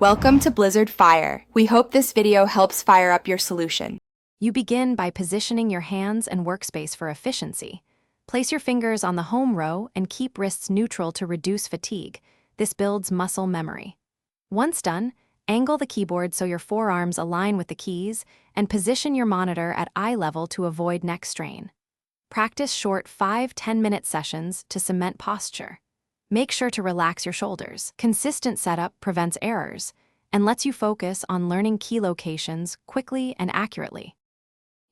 Welcome to Blizzard Fire. We hope this video helps fire up your solution. You begin by positioning your hands and workspace for efficiency. Place your fingers on the home row and keep wrists neutral to reduce fatigue. This builds muscle memory. Once done, angle the keyboard so your forearms align with the keys and position your monitor at eye level to avoid neck strain. Practice short 5-10-minute sessions to cement posture. Make sure to relax your shoulders. Consistent setup prevents errors and lets you focus on learning key locations quickly and accurately.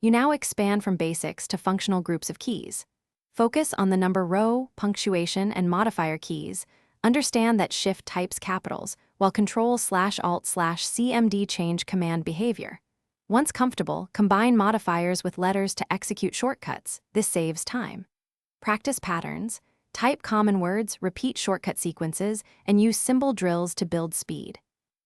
You now expand from basics to functional groups of keys. Focus on the number row, punctuation, and modifier keys. Understand that Shift types capitals, while Control/Alt/CMD change command behavior. Once comfortable, combine modifiers with letters to execute shortcuts. This saves time. Practice patterns. Type common words, repeat shortcut sequences, and use symbol drills to build speed.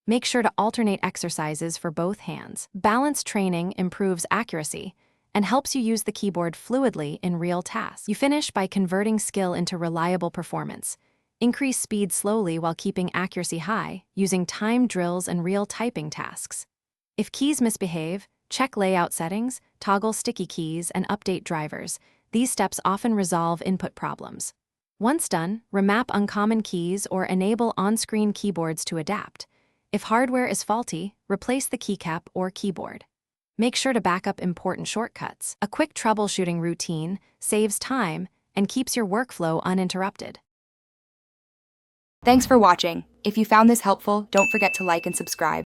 Make sure to alternate exercises for both hands. Balanced training improves accuracy and helps you use the keyboard fluidly in real tasks. You finish by converting skill into reliable performance. Increase speed slowly while keeping accuracy high, using timed drills and real typing tasks. If keys misbehave, check layout settings, toggle sticky keys, and update drivers. These steps often resolve input problems. Once done, remap uncommon keys or enable on-screen keyboards to adapt. If hardware is faulty, replace the keycap or keyboard. Make sure to back up important shortcuts. A quick troubleshooting routine saves time and keeps your workflow uninterrupted. Thanks for watching. If you found this helpful, don't forget to like and subscribe.